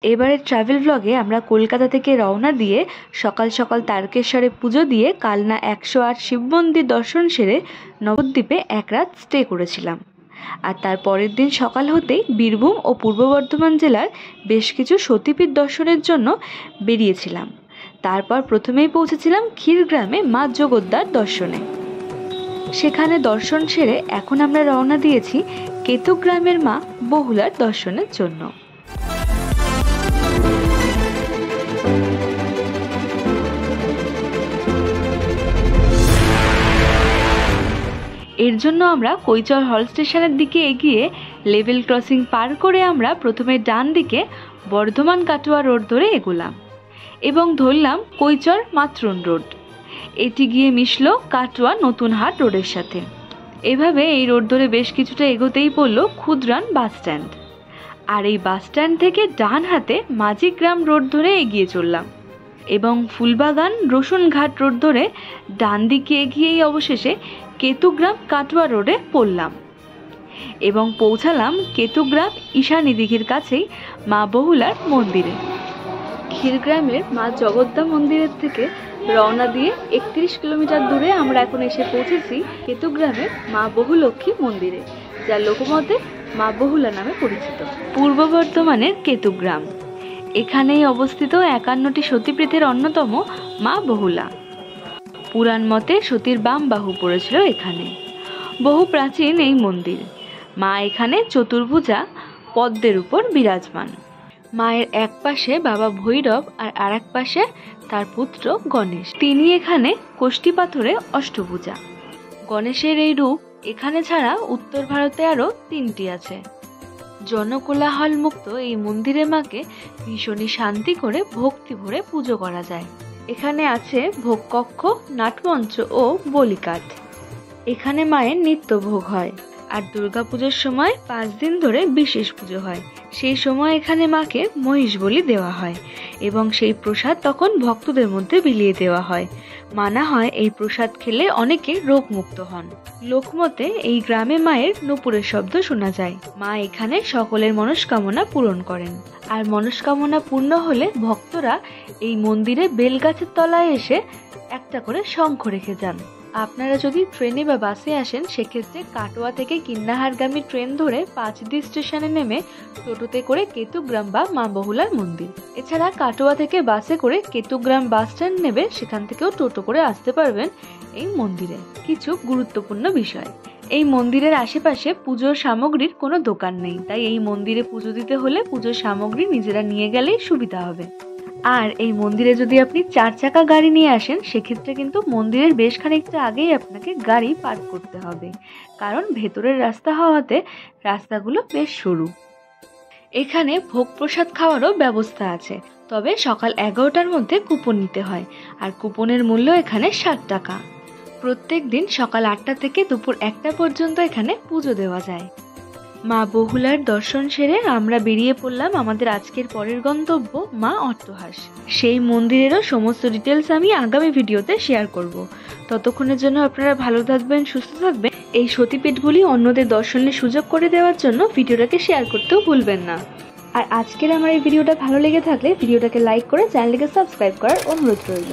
এবারের ট্রাভেল ব্লগে আমরা কলকাতা থেকে রওনা দিয়ে সকাল সকাল তারকেশ্বরে পুজো দিয়ে কালনা 108 শিব মন্দির দর্শন সেরে নবদ্বীপে এক রাত স্টে করেছিলাম। আর তার পরের দিন সকাল হতেই বীরভূম ও পূর্ব বর্ধমান জেলার বেশ কিছু সতীপীঠ দর্শনের জন্য বেরিয়েছিলাম। তারপর প্রথমেই পৌঁছেছিলাম ক্ষীরগ্রামে মা জগদ্ধার দর্শনে। সেখানে দর্শন সেরে এখন আমরা রওনা দিয়েছি কেতুগ্রামের মা বহুলার দর্শনের জন্য। এর জন্য আমরা কৈচর হল স্টেশনের দিকে এগিয়ে লেভেল ক্রসিং পার করে আমরা প্রথমে ডান দিকে বর্ধমান কাটোয়া রোড ধরে এগোলাম এবং ধরলাম কৈচর মাতরুন রোড। এটি গিয়ে মিশল কাটোয়া নতুন হাট রোডের সাথে। এভাবে এই রোড ধরে বেশ কিছুটা এগোতেই পড়ল ক্ষুদ্রান বাস স্ট্যান্ড। আর এই বাস স্ট্যান্ড থেকে ডান হাতে মাঝিগ্রাম রোড ধরে এগিয়ে চললাম এবং ফুলবাগান রসুনঘাট রোড ধরে ডান দিকে এগিয়েই অবশেষে কেতুগ্রাম কাটোয়া রোডে পড়লাম এবং পৌঁছালাম কেতুগ্রাম ঈশানী দিঘির কাছেই মা বহুলার মন্দিরে। ক্ষীরগ্রামের মা জগদ্ধার মন্দিরের থেকে রওনা দিয়ে 31 কিলোমিটার দূরে আমরা এখন এসে পৌঁছেছি কেতুগ্রামের মা বহুলক্ষ্মী মন্দিরে, যা লোকমতে মা বহুলা নামে পরিচিত। পূর্ব বর্ধমানের কেতুগ্রাম, এখানেই অবস্থিত 51টি সতীপীঠের অন্যতম মা বহুলা। পুরাণ মতে সতীর বাম বাহু পড়েছিল এখানে। বহু প্রাচীন এই মন্দির। মা এখানে চতুর্ভুজা পদ্মের উপর বিরাজমান। মায়ের এক পাশে বাবা ভৈরব আর আরেক পাশে তার পুত্র গণেশ। তিনি এখানে কোষ্ঠী পাথরে অষ্টভুজা। গণেশের এই রূপ এখানে ছাড়া উত্তর ভারতে আরো 3টি আছে। জনকোলাহল মুক্ত এই মন্দিরে মাকে ভীষণই শান্তি করে ভক্তি ভরে পুজো করা যায়। এখানে আছে ভোগকক্ষ, নাটমঞ্চ ও বলিকাঠ। এখানে মায়ের নিত্য ভোগ হয়। আর দুর্গাপুজোর সময় 5 দিন ধরে বিশেষ পুজো হয়। সেই সময় এখানে মাকে মহিষ বলি দেওয়া হয় এবং সেই প্রসাদ তখন ভক্তদের মধ্যে বিলিয়ে দেওয়া হয়। মানা হয় এই প্রসাদ খেলে অনেকে রোগমুক্ত হন। লোকমতে এই গ্রামে মায়ের নূপুরের শব্দ শোনা যায়। মা এখানে সকলের মনস্কামনা পূরণ করেন। আর মনস্কামনা পূর্ণ হলে ভক্তরা এই মন্দিরে বেলগাছের তলায় এসে একটা করে শঙ্খ রেখে যান। আপনারা যদি ট্রেনে বা বাসে আসেন সেক্ষেত্রে কাটোয়া থেকে কিন্নাহারগামী ট্রেন ধরে 5D স্টেশনে নেমে টোটোতে করে কেতুগ্রাম বা মা বহুলার মন্দির। এছাড়া কাটোয়া থেকে বাসে করে কেতুগ্রাম বাস স্ট্যান্ড নেবে, সেখান থেকেও টোটো করে আসতে পারবেন এই মন্দিরে। কিছু গুরুত্বপূর্ণ বিষয়: এই মন্দিরের আশেপাশে পুজোর সামগ্রীর কোনো দোকান নেই, তাই এই মন্দিরে পুজো দিতে হলে পুজোর সামগ্রী নিজেরা নিয়ে গেলেই সুবিধা হবে। আর এই মন্দিরে যদি আপনি 4 চাকা গাড়ি নিয়ে আসেন সেক্ষেত্রে কিন্তু মন্দিরের বেশ খানিকটা আগেই আপনাকে গাড়ি পার্ক করতে হবে, কারণ ভেতরের রাস্তা হওয়াতে রাস্তাগুলো বেশ সরু। এখানে ভোগ প্রসাদ খাওয়ারও ব্যবস্থা আছে, তবে সকাল 11টার মধ্যে কুপন নিতে হয় আর কুপনের মূল্য এখানে 60 টাকা। প্রত্যেক দিন সকাল 8টা থেকে দুপুর 1টা পর্যন্ত এখানে পুজো দেওয়া যায়। মা বহুলার দর্শন সেরে আমরা বেরিয়ে পড়লাম আমাদের আজকের পরের গন্তব্য মা অট্টহাস। সেই মন্দিরেরও সমস্ত ডিটেলস আমি আগামী ভিডিওতে শেয়ার করব। ততক্ষণের জন্য আপনারা ভালো থাকবেন, সুস্থ থাকবেন। এই সতীপীঠগুলি অন্যদের দর্শনের সুযোগ করে দেওয়ার জন্য ভিডিওটাকে শেয়ার করতেও ভুলবেন না। আর আজকের আমার এই ভিডিওটা ভালো লেগে থাকলে ভিডিওটাকে লাইক করে চ্যানেলটিকে সাবস্ক্রাইব করার অনুরোধ রইল।